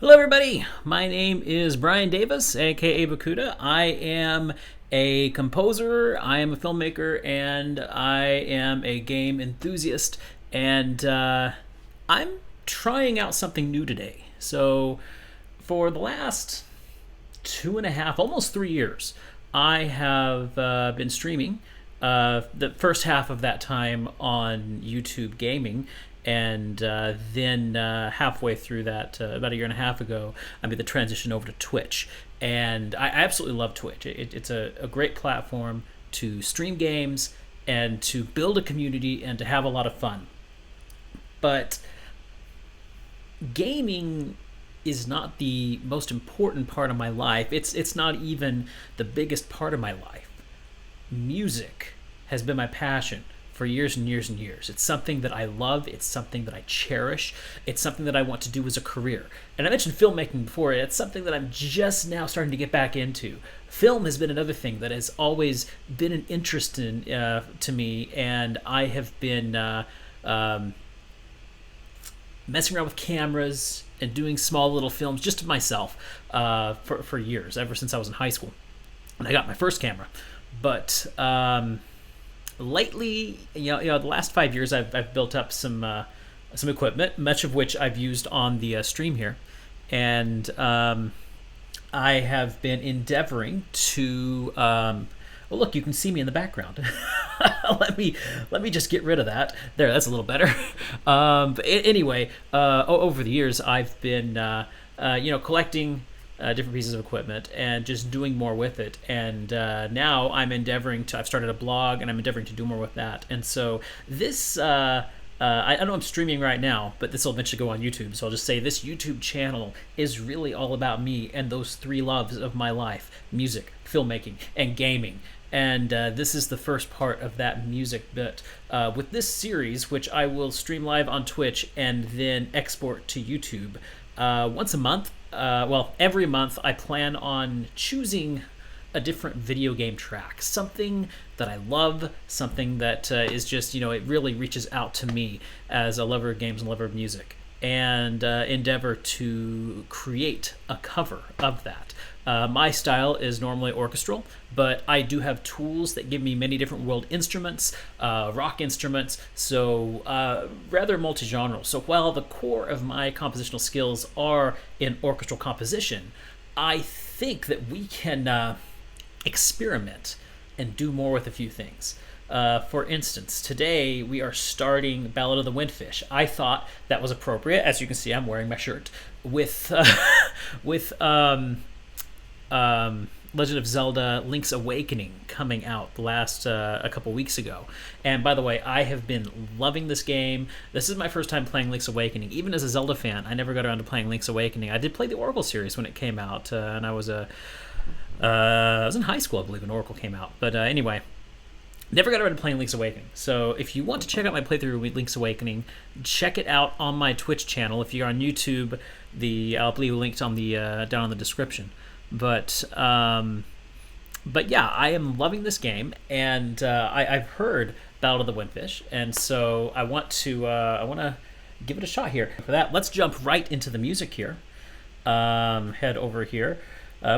Hello, everybody. My name is Brian Davis, aka Bakuda. I am a composer, I am a filmmaker, and I am a game enthusiast. And I'm trying out something new today. So, for the last 2.5, almost 3 years, I have been streaming the first half of that time on YouTube Gaming, and then halfway through that, about a year and a half ago, I made the transition over to Twitch. And I absolutely love Twitch. It's a great platform to stream games and to build a community and to have a lot of fun. But gaming is not the most important part of my life. It's not even the biggest part of my life. Music has been my passion for years and years and years. It's something that I love. It's something that I cherish. It's something that I want to do as a career. And I mentioned filmmaking before. It's something that I'm just now starting to get back into. Film has been another thing that has always been an interest to me, and I have been messing around with cameras and doing small little films just of myself for years, ever since I was in high school. And I got my first camera. But lately, the last 5 years, I've built up some equipment, much of which I've used on the stream here, and I have been endeavoring to. Well, look, you can see me in the background. let me just get rid of that. There, that's a little better. But anyway, over the years, I've been collecting different pieces of equipment and just doing more with it. And now I'm endeavoring to. I've started a blog, and I'm endeavoring to do more with that. And so this. I know I'm streaming right now, but this will eventually go on YouTube. So I'll just say this YouTube channel is really all about me and those three loves of my life: music, filmmaking, and gaming. And this is the first part of that music bit. With this series, which I will stream live on Twitch and then export to YouTube once a month. Every month, I plan on choosing a different video game track, something that I love, something that is just, it really reaches out to me as a lover of games and lover of music, and endeavor to create a cover of that. My style is normally orchestral, but I do have tools that give me many different world instruments, rock instruments, so rather multi-genre. So while the core of my compositional skills are in orchestral composition, I think that we can experiment and do more with a few things. For instance, today we are starting Ballad of the Windfish. I thought that was appropriate. As you can see, I'm wearing my shirt with Legend of Zelda Link's Awakening coming out a couple weeks ago. And by the way, I have been loving this game. This is my first time playing Link's Awakening. Even as a Zelda fan, I never got around to playing Link's Awakening. I did play the Oracle series when it came out, and I was in high school, I believe, when Oracle came out. But anyway, never got around to playing Link's Awakening. So if you want to check out my playthrough with Link's Awakening, check it out on my Twitch channel. If you're on YouTube, I'll leave linked on the down in the description. But yeah, I am loving this game, and I've heard Ballad of the Windfish, and so I want to give it a shot here. For that, let's jump right into the music here. Head over here.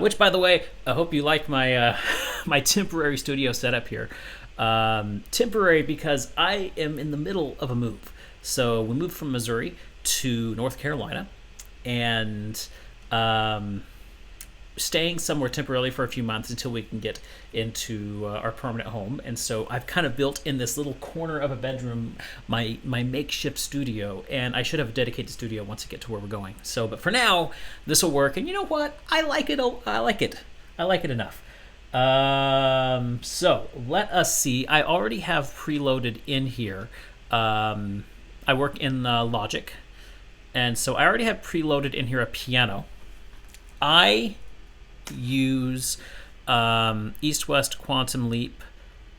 Which, by the way, I hope you like my my temporary studio setup here. Temporary because I am in the middle of a move. So we moved from Missouri to North Carolina, and staying somewhere temporarily for a few months until we can get into our permanent home. And so I've kind of built in this little corner of a bedroom my makeshift studio, and I should have a dedicated studio once I get to where we're going. So, but for now, this will work. And you know what? I like it. I like it enough. So let us see. I already have preloaded in here. I work in Logic, and so I already have preloaded in here a piano. I use East West Quantum Leap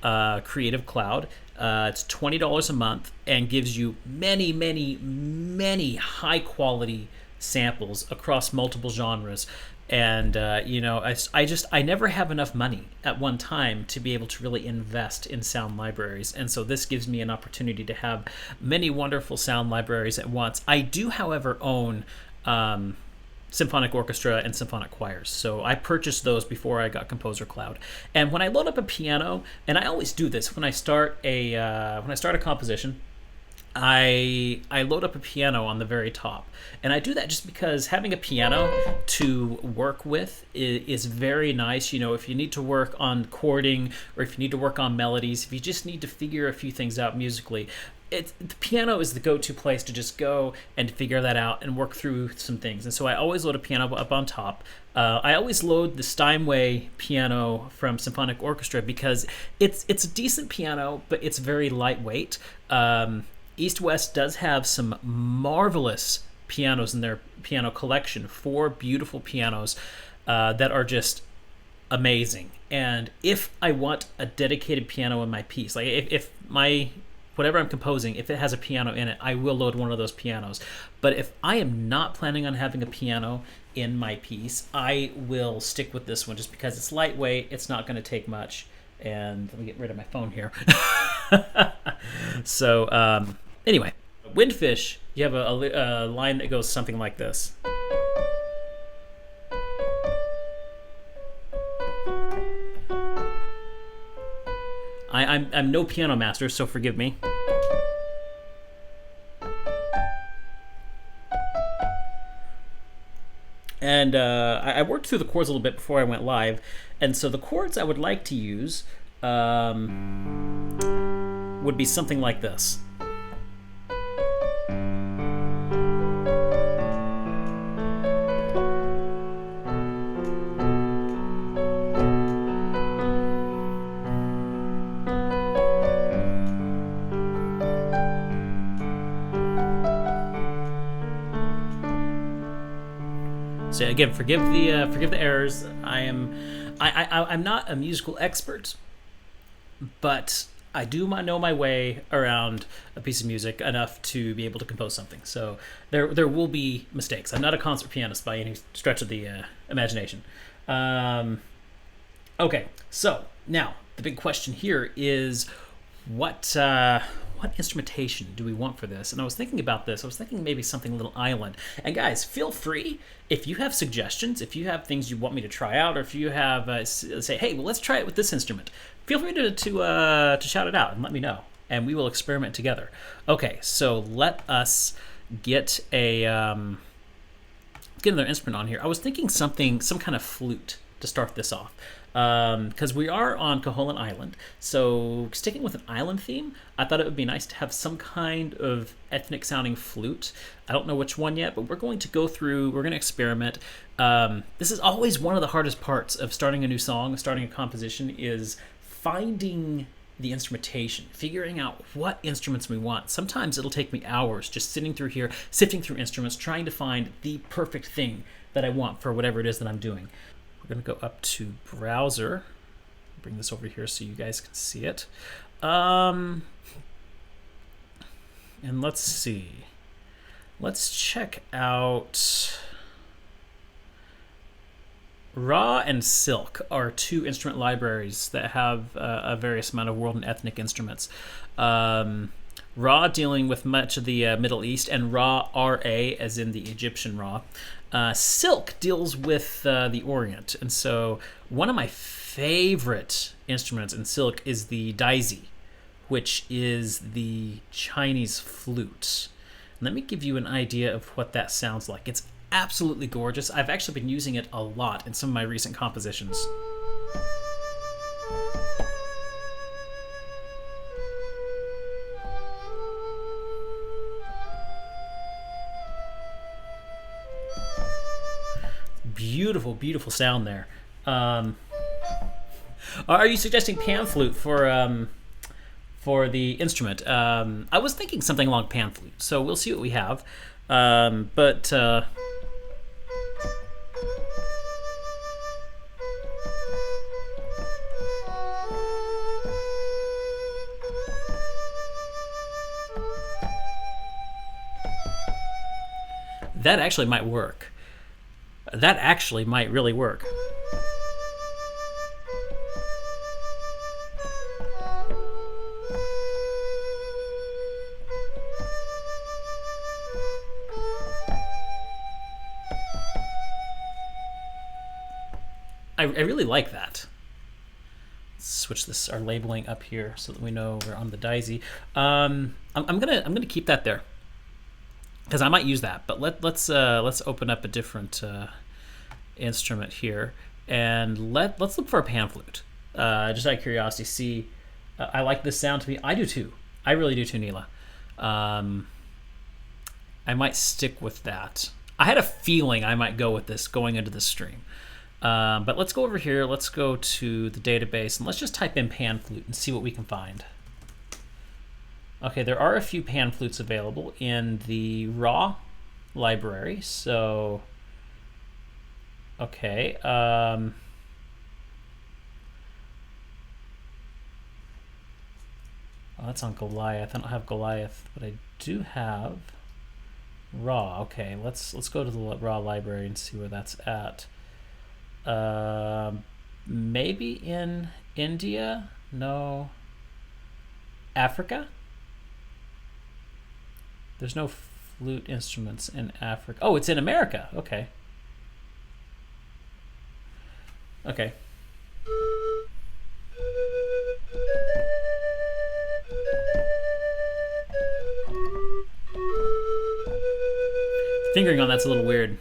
Creative Cloud. It's $20 a month and gives you many, many, many high quality samples across multiple genres. And I never have enough money at one time to be able to really invest in sound libraries, and so this gives me an opportunity to have many wonderful sound libraries at once. I do, however, own symphonic orchestra and symphonic choirs. So I purchased those before I got Composer Cloud. And when I load up a piano, and I always do this when I start a composition, I load up a piano on the very top, and I do that just because having a piano to work with is very nice. You know, if you need to work on chording, or if you need to work on melodies, if you just need to figure a few things out musically, the piano is the go-to place to just go and figure that out and work through some things. And so I always load a piano up on top. I always load the Steinway piano from Symphonic Orchestra because it's a decent piano, but it's very lightweight. East West does have some marvelous pianos in their piano collection, 4 beautiful pianos that are just amazing. And if I want a dedicated piano in my piece, like if my whatever I'm composing, if it has a piano in it, I will load one of those pianos. But if I am not planning on having a piano in my piece, I will stick with this one just because it's lightweight, it's not going to take much. And let me get rid of my phone here. So anyway, Windfish, you have a line that goes something like this. I'm no piano master, so forgive me. And I worked through the chords a little bit before I went live, and so the chords I would like to use would be something like this. So again, forgive the errors. I'm not a musical expert, but I do know my way around a piece of music enough to be able to compose something. So there will be mistakes. I'm not a concert pianist by any stretch of the imagination. Okay, so now the big question here is what instrumentation do we want for this? And I was thinking about this. I was thinking maybe something a little island. And guys, feel free if you have suggestions, if you have things you want me to try out, or if you have say, hey, well, let's try it with this instrument. Feel free to shout it out and let me know, and we will experiment together. Okay, so let us get another instrument on here. I was thinking some kind of flute to start this off. Because we are on Koholint Island, so sticking with an island theme, I thought it would be nice to have some kind of ethnic sounding flute. I don't know which one yet, but we're going to experiment. This is always one of the hardest parts of starting a new song, starting a composition, is finding the instrumentation, figuring out what instruments we want. Sometimes it'll take me hours just sitting through here, sifting through instruments, trying to find the perfect thing that I want for whatever it is that I'm doing. We're going to go up to browser, bring this over here so you guys can see it. And let's see. Let's check out Raw and Silk are 2 instrument libraries that have a various amount of world and ethnic instruments. Raw dealing with much of the Middle East, and Raw, R-A, as in the Egyptian Raw. Silk deals with the Orient, and so one of my favorite instruments in Silk is the daisy, which is the Chinese flute. And let me give you an idea of what that sounds like. It's absolutely gorgeous. I've actually been using it a lot in some of my recent compositions. Beautiful, beautiful sound there. Are you suggesting pan flute for the instrument? I was thinking something along pan flute, so we'll see what we have. But that actually might work. That actually might really work. I really like that. Let's switch this our labeling up here so that we know we're on the daisy. I'm gonna keep that there because I might use that. But let's open up a different instrument here and let's look for a pan flute. Just out of curiosity, see. I like this sound to me. I do too. I really do too, Neela. I might stick with that. I had a feeling I might go with this going into the stream. But let's go over here. Let's go to the database and let's just type in pan flute and see what we can find. Okay, there are a few pan flutes available in the raw library. So, okay. Oh, that's on Goliath. I don't have Goliath, but I do have raw. Okay, let's go to the raw library and see where that's at. Maybe in India? No. Africa? There's no flute instruments in Africa. Oh, it's in America. Okay. Okay. Fingering on that's a little weird.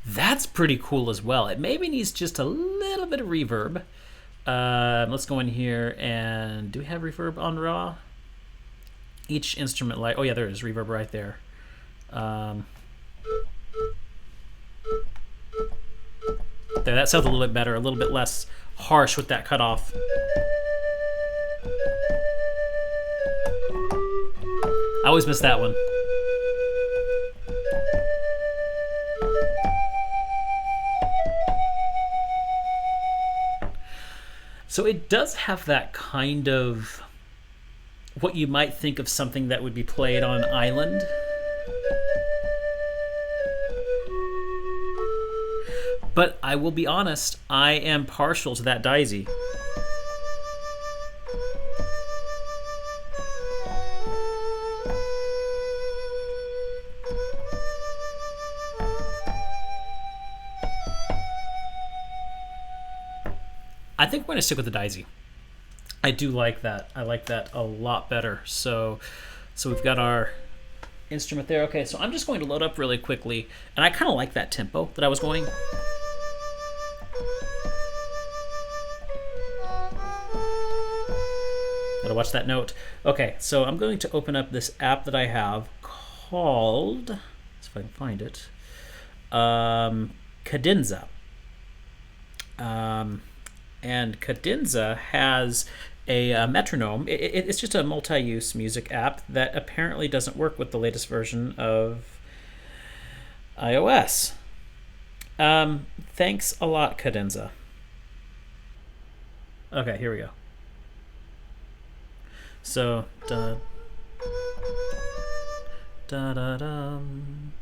That's pretty cool as well. It maybe needs just a little bit of reverb. Let's go in here and do we have reverb on raw? Each instrument oh yeah, there is reverb right there. There, that sounds a little bit better, a little bit less harsh with that cutoff. I always miss that one. So it does have that kind of what you might think of something that would be played on an island. But I will be honest, I am partial to that daisy. I think we're going to stick with the daisy. I do like that. I like that a lot better. So we've got our instrument there. Okay, so I'm just going to load up really quickly. And I kind of like that tempo that I was going. Gotta watch that note. Okay, so I'm going to open up this app that I have called, let's see if I can find it, Cadenza. And Cadenza has a metronome. It's just a multi-use music app that apparently doesn't work with the latest version of iOS. Thanks a lot, Cadenza. Okay, here we go. So, da da da dum,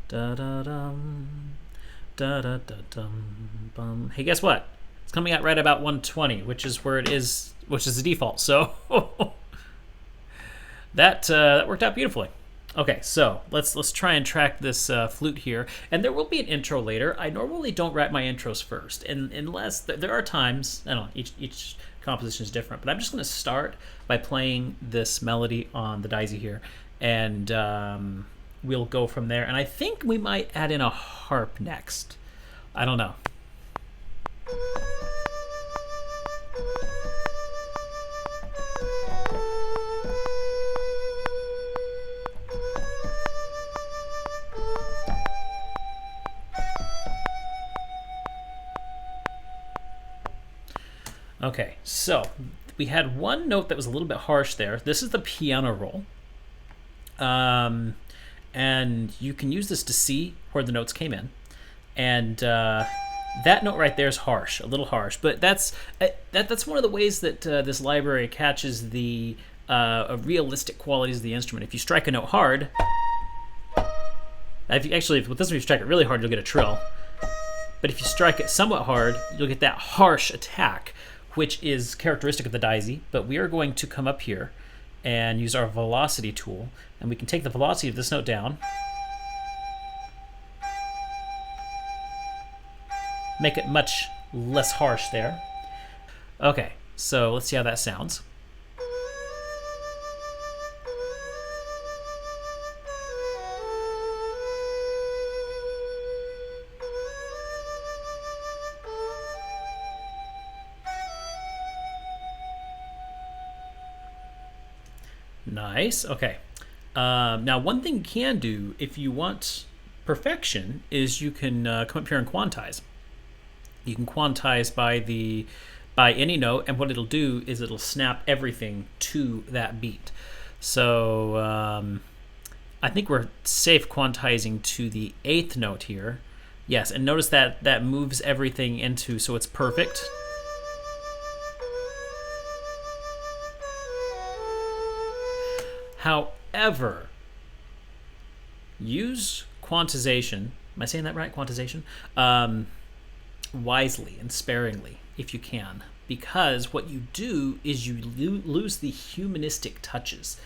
da da dum, da da da dum bum. Hey, guess what? It's coming out right about 120, which is where it is, which is the default. So that worked out beautifully. Okay, so let's try and track this flute here, and there will be an intro later. I normally don't write my intros first, and unless there are times, I don't know, each composition is different, but I'm just going to start by playing this melody on the daisy here, and we'll go from there. And I think we might add in a harp next. I don't know. Okay, so we had one note that was a little bit harsh there. This is the piano roll. And you can use this to see where the notes came in. And that note right there is harsh, a little harsh. But that's one of the ways that this library catches the realistic qualities of the instrument. If you strike a note hard, with this one, if you strike it really hard, you'll get a trill. But if you strike it somewhat hard, you'll get that harsh attack, which is characteristic of the daisy. But we are going to come up here and use our velocity tool, and we can take the velocity of this note down, make it much less harsh there. Okay, so let's see how that sounds. Nice. Okay. Now, one thing you can do if you want perfection is you can come up here and quantize. You can quantize by any note, and what it'll do is it'll snap everything to that beat. So I think we're safe quantizing to the 8th note here. Yes, and notice that that moves everything into, so it's perfect. However, use quantization. Am I saying that right? Quantization? Wisely and sparingly, if you can. Because what you do is you lose the humanistic touches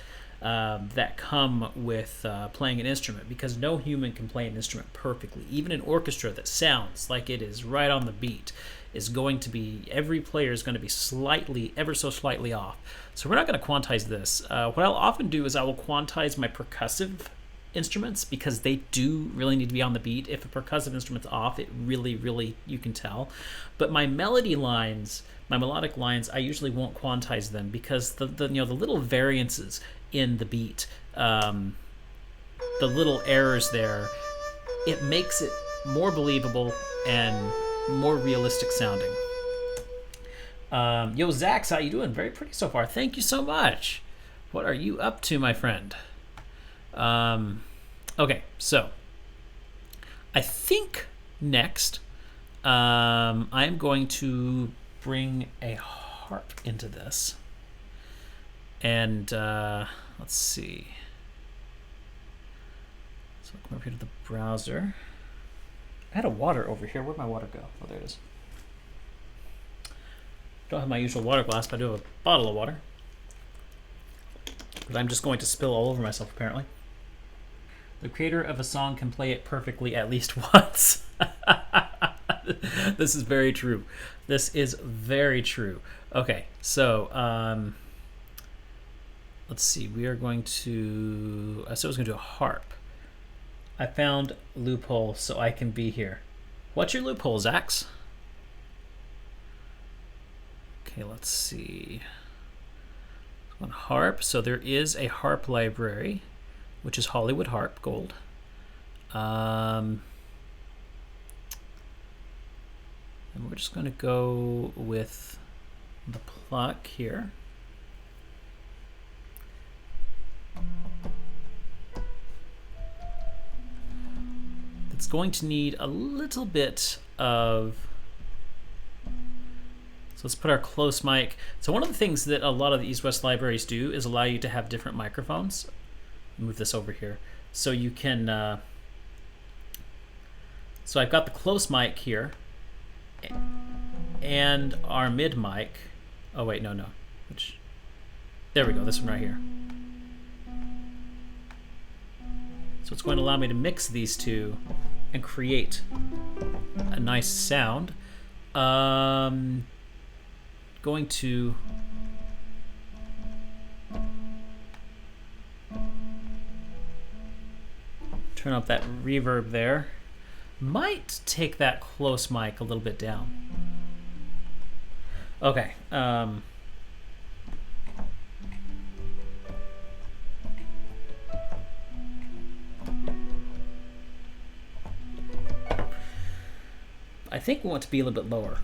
that come with playing an instrument. Because no human can play an instrument perfectly. Even an orchestra that sounds like it is right on the beat is going to be, every player is going to be slightly, ever so slightly off. So we're not going to quantize this. What I'll often do is I will quantize my percussive instruments because they do really need to be on the beat. If a percussive instrument's off, it really, you can tell. But my melody lines, my melodic lines, I usually won't quantize them because the little variances in the beat, the little errors there, it makes it more believable and more realistic sounding. Yo, Zax, how you doing? Very pretty so far. Thank you so much. What are you up to, my friend? Okay, so I think next I'm going to bring a harp into this. And let's see. So I'll come over here to the browser. I had a water over here. Where'd my water go? Oh, there it is. Don't have my usual water glass, but I do have a bottle of water. But I'm just going to spill all over myself, apparently. The creator of a song can play it perfectly at least once. This is very true. This is very true. Okay, so let's see. We are going to... I said I was going to do a harp. I found loophole so I can be here. What's your loophole, Zax? Okay, let's see. On harp, so there is a harp library, which is Hollywood Harp Gold. And we're just going to go with the pluck here. It's going to need a little bit of... So let's put our close mic. So one of the things that a lot of the East-West libraries do is allow you to have different microphones. Move this over here. So you can... so I've got the close mic here. And our mid mic. Oh, wait, no. Which? There we go, this one right here. So it's going to allow me to mix these two and create a nice sound. Going to turn up that reverb there. Might take that close mic a little bit down. Okay. I think we want to be a little bit lower.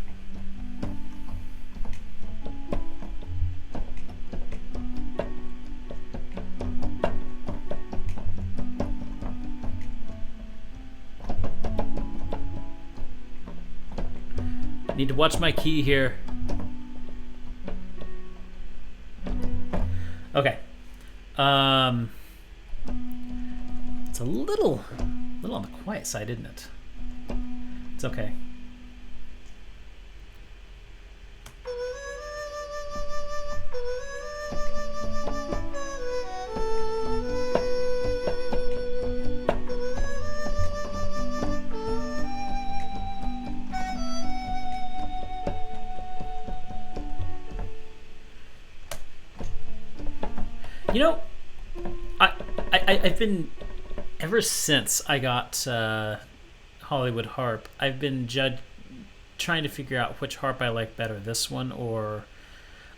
Need to watch my key here. Okay. It's a little on the quiet side, isn't it? It's okay. You know, I've been ever since I got Hollywood Harp. I've been trying to figure out which harp I like better, this one or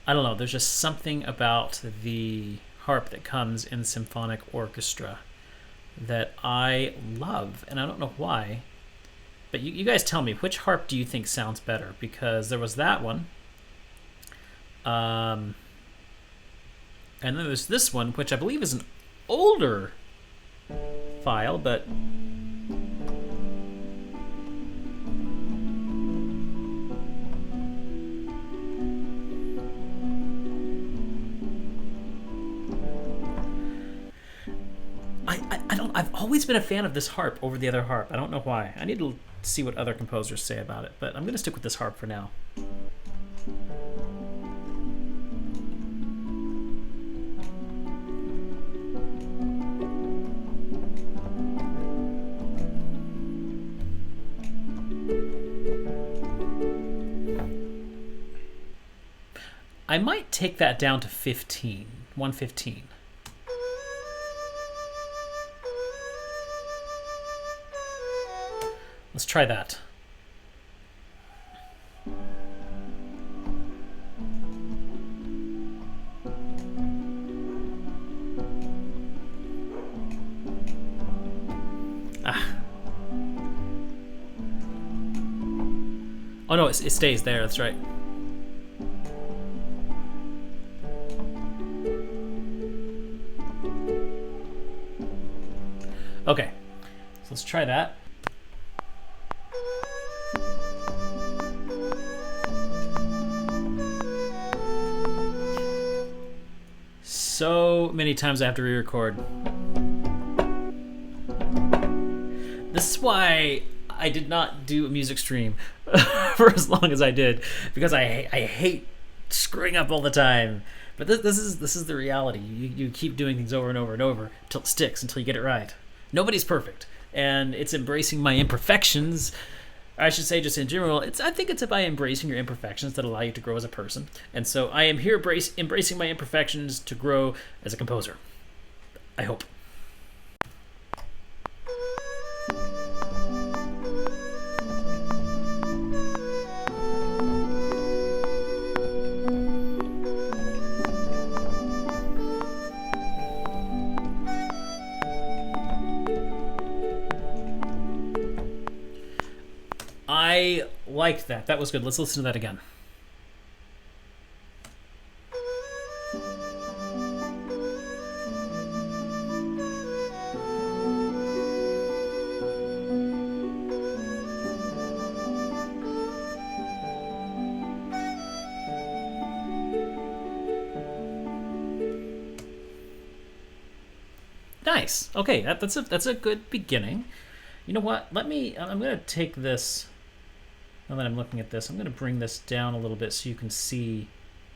I don't know. There's just something about the harp that comes in symphonic orchestra that I love, and I don't know why. But you guys tell me, which harp do you think sounds better? Because there was that one, and then there's this one, which I believe is an older file, but I've always been a fan of this harp over the other harp. I don't know why. I need to see what other composers say about it, but I'm going to stick with this harp for now. I might take that down to 115. Let's try that. Oh no, it stays there, that's right. Okay, so let's try that. So many times I have to re-record. This is why I did not do a music stream for as long as I did, because I hate screwing up all the time. But this is the reality. You keep doing things over and over and over until it sticks, until you get it right. Nobody's perfect, and it's embracing my imperfections. I should say, just in general, I think it's about embracing your imperfections that allow you to grow as a person. And so I am here embracing my imperfections to grow as a composer. I hope. I liked that. That was good. Let's listen to that again. Nice. Okay, that's a good beginning. You know what? I'm going to take this. Now that I'm looking at this, I'm going to bring this down a little bit so you can see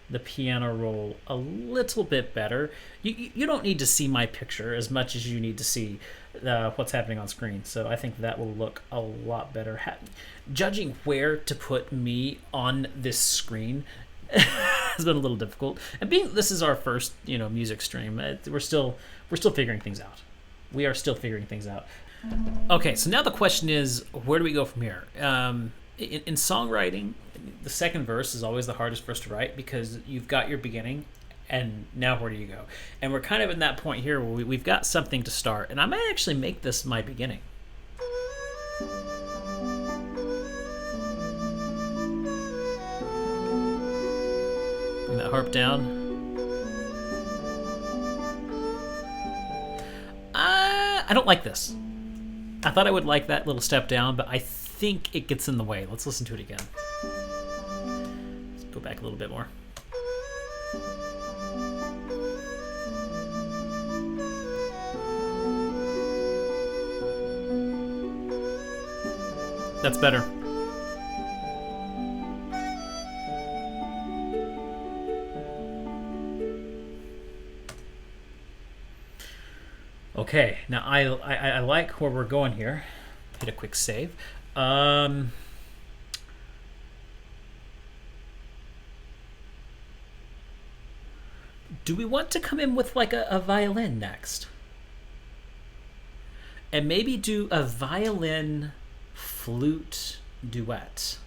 the piano roll a little bit better. You don't need to see my picture as much as you need to see what's happening on screen. So I think that will look a lot better. Judging where to put me on this screen has been a little difficult. And this is our first, music stream, we're still figuring things out. We are still figuring things out. Okay, so now the question is, where do we go from here? In songwriting, the second verse is always the hardest verse to write because you've got your beginning, and now where do you go? And we're kind of in that point here where we've got something to start, and I might actually make this my beginning. Bring that harp down. I don't like this. I thought I would like that little step down, but I think it gets in the way. Let's listen to it again. Let's go back a little bit more. That's better. Okay, now I like where we're going here. Hit a quick save. Do we want to come in with like a violin next? And maybe do a violin flute duet.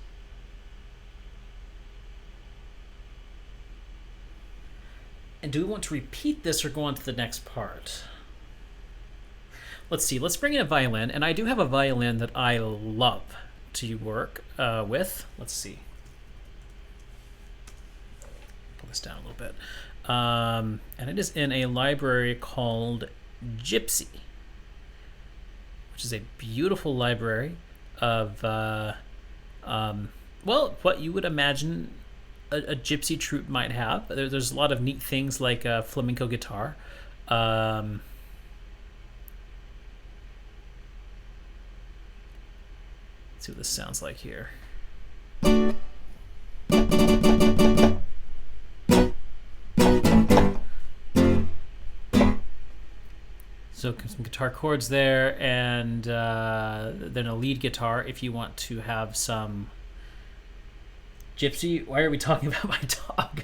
And do we want to repeat this or go on to the next part? Let's see. Let's bring in a violin. And I do have a violin that I love to work with. Let's see. Pull this down a little bit. And it is in a library called Gypsy, which is a beautiful library of, well, what you would imagine a gypsy troupe might have. There's a lot of neat things like flamenco guitar. Let's see what this sounds like here. So some guitar chords there, and then a lead guitar if you want to have some gypsy. Why are we talking about my dog?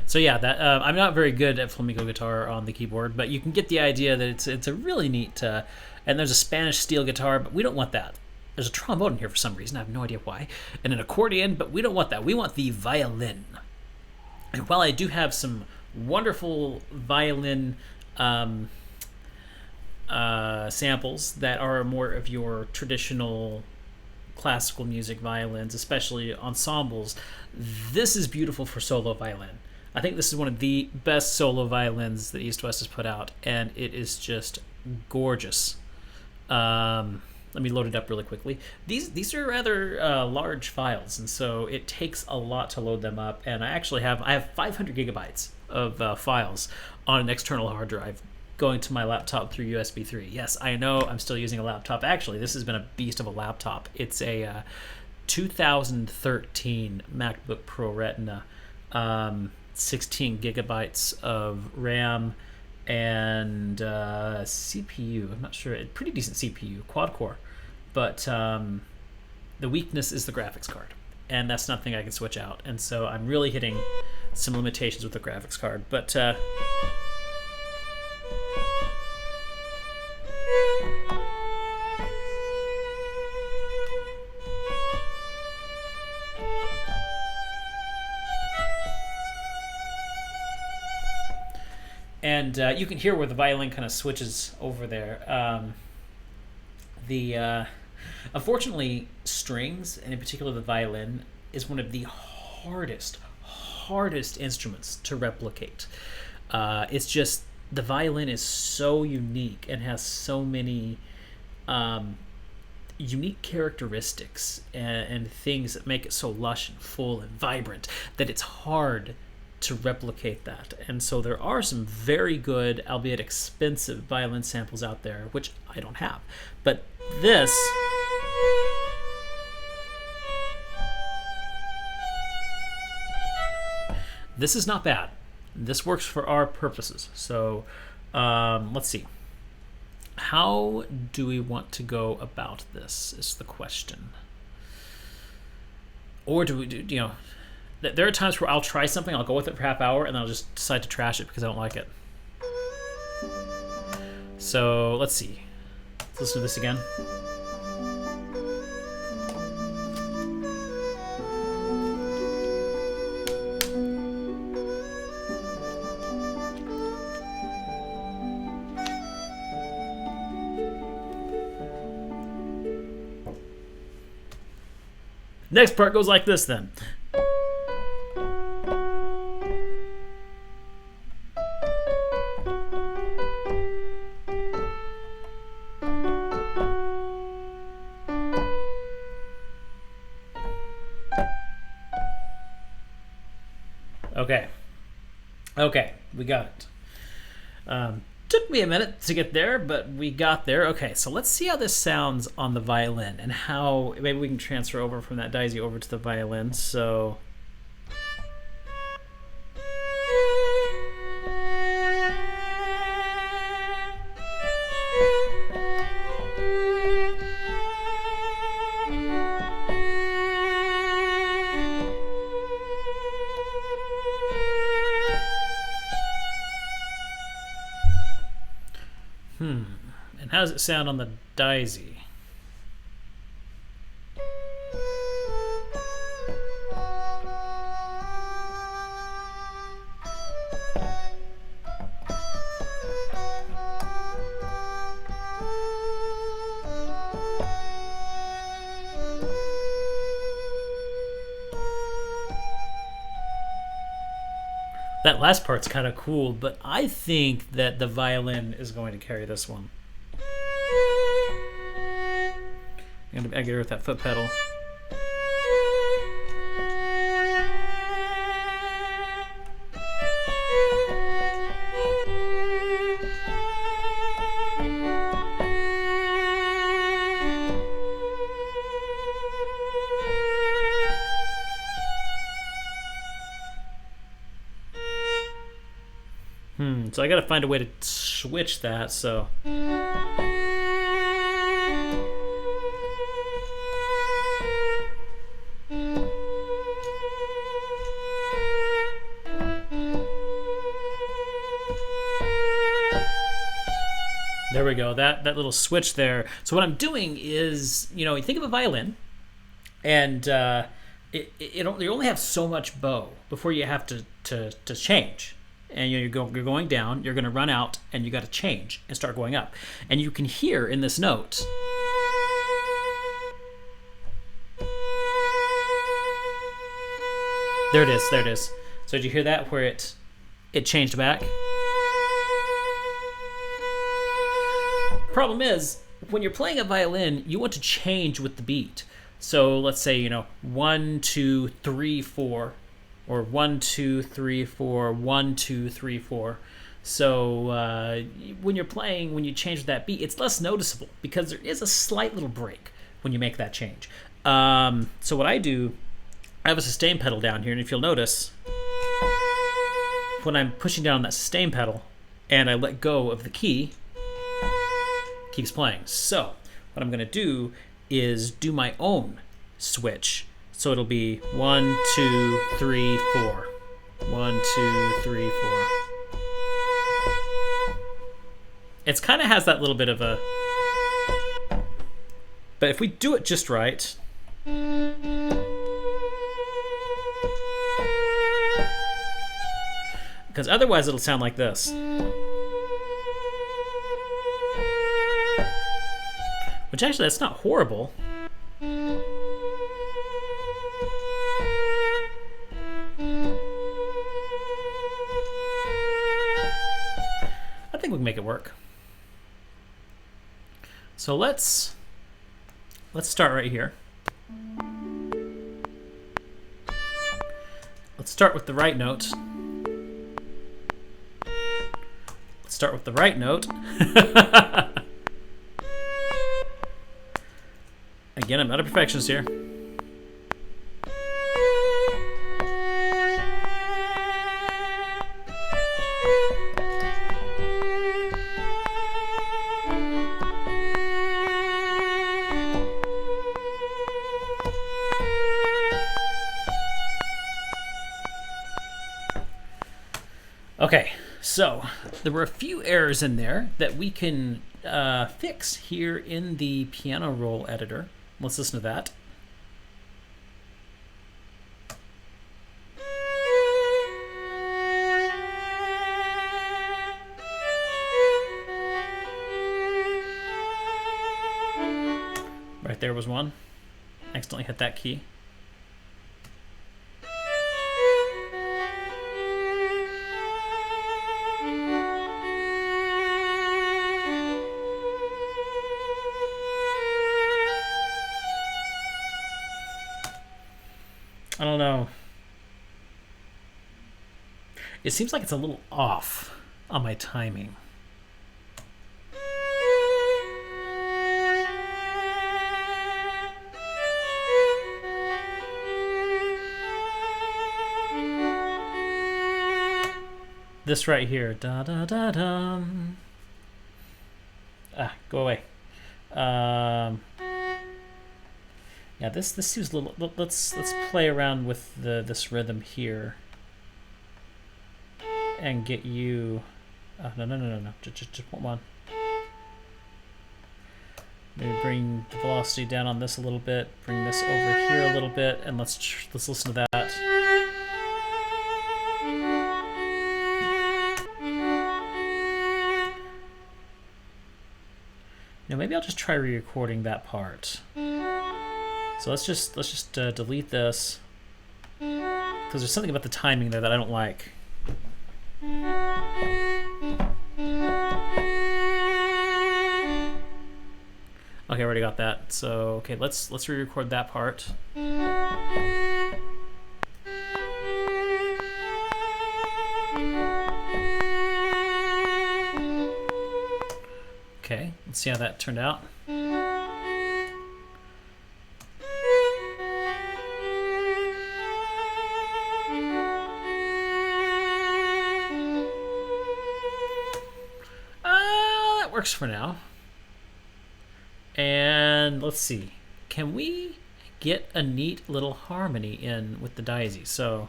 So yeah, that I'm not very good at flamenco guitar on the keyboard, but you can get the idea that it's a really neat. And there's a Spanish steel guitar, but we don't want that. There's a trombone in here for some reason. I have no idea why, and an accordion, but we don't want that. We want the violin. And while I do have some wonderful violin samples that are more of your traditional classical music violins, especially ensembles, this is beautiful for solo violin. I think this is one of the best solo violins that East West has put out, and it is just gorgeous. Let me load it up really quickly. These are rather large files, and so it takes a lot to load them up. And I have 500 gigabytes of files on an external hard drive going to my laptop through USB 3. Yes, I know I'm still using a laptop. Actually, this has been a beast of a laptop. It's a 2013 MacBook Pro Retina. 16 gigabytes of RAM and CPU. I'm not sure. Pretty decent CPU, quad core. But the weakness is the graphics card. And that's nothing I can switch out. And so I'm really hitting some limitations with the graphics card. But and you can hear where the violin kind of switches over there. Unfortunately, strings, and in particular the violin, is one of the hardest instruments to replicate. It's just, the violin is so unique and has so many unique characteristics and things that make it so lush and full and vibrant that it's hard to replicate that. And so there are some very good, albeit expensive, violin samples out there, which I don't have. But this is not bad. This works for our purposes. So let's see. How do we want to go about this is the question. Or do we do, there are times where I'll try something, I'll go with it for half hour, and then I'll just decide to trash it because I don't like it. So let's see. Let's listen to this again. Next part goes like this then. Okay, we got it. Took me a minute to get there, but we got there. Okay, so let's see how this sounds on the violin and how maybe we can transfer over from that daisy over to the violin. So and how does it sound on the daisy? That last part's kind of cool, but I think that the violin is going to carry this one. I'm going to get her with that foot pedal. So I got to find a way to switch that, so... There we go, that little switch there. So what I'm doing is, you think of a violin, and you only have so much bow before you have to change. And you're going down, you're going to run out, and you got to change and start going up. And you can hear in this note... There it is. So did you hear that, where it changed back? Problem is, when you're playing a violin, you want to change with the beat. So let's say, 1, 2, 3, 4... or 1, 2, 3, 4, 1, 2, 3, 4. So when you're playing, when you change that beat, it's less noticeable because there is a slight little break when you make that change. So what I do, I have a sustain pedal down here, and if you'll notice, when I'm pushing down that sustain pedal and I let go of the key, it keeps playing. So what I'm going to do is do my own switch. So it'll be 1, 2, 3, 4. 1, 2, 3, 4. It kind of has that little bit of a... But if we do it just right... Because otherwise it'll sound like this. Which actually, that's not horrible. I think we can make it work. So let's start right here. Let's start with the right note. Let's start with the right note. Again, I'm not a perfectionist here. Okay, so there were a few errors in there that we can fix here in the piano roll editor. Let's listen to that. Right there was one. Accidentally hit that key. I don't know. It seems like it's a little off on my timing. this right here. Da da da dum. Go away. Yeah, this seems a little. Let's play around with this rhythm here, and get you. Oh, no. Just one. Maybe bring the velocity down on this a little bit. Bring this over here a little bit, and let's listen to that. Now maybe I'll just try re-recording that part. So let's just delete this, because there's something about the timing there that I don't like. Okay, I already got that. So okay, let's re-record that part. Okay, let's see how that turned out. That works for now. And let's see, can we get a neat little harmony in with the daisy? So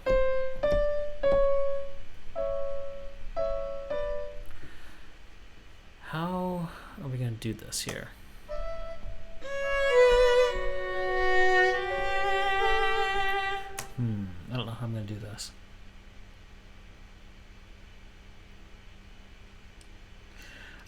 how are we going to do this here? I don't know how I'm going to do this.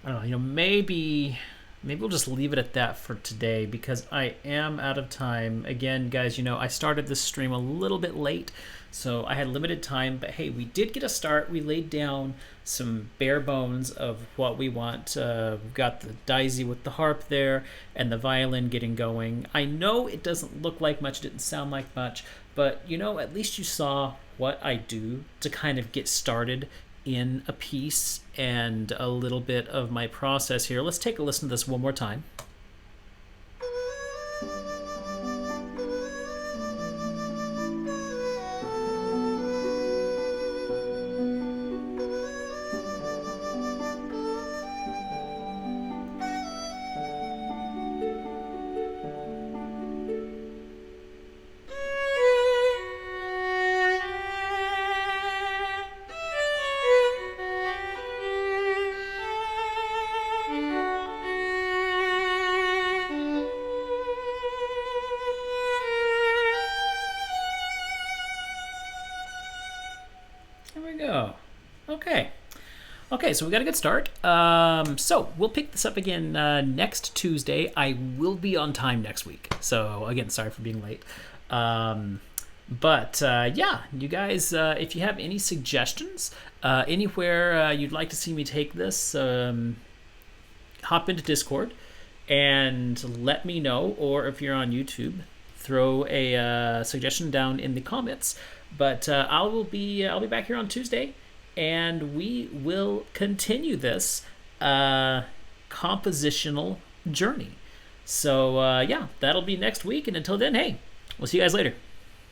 I don't know, maybe we'll just leave it at that for today, because I am out of time. Again, guys, I started this stream a little bit late, so I had limited time, but hey, we did get a start. We laid down some bare bones of what we want. We've got the daisy with the harp there and the violin getting going. I know it doesn't look like much, didn't sound like much, but at least you saw what I do to kind of get started in a piece and a little bit of my process here. Let's take a listen to this one more time. Okay, so we got a good start. So we'll pick this up again next Tuesday. I will be on time next week. So again, sorry for being late. But yeah, you guys, if you have any suggestions, anywhere you'd like to see me take this, hop into Discord and let me know. Or if you're on YouTube, throw a suggestion down in the comments. But I'll be back here on Tuesday, and we will continue this compositional journey. So yeah, that'll be next week. And until then, hey, we'll see you guys later.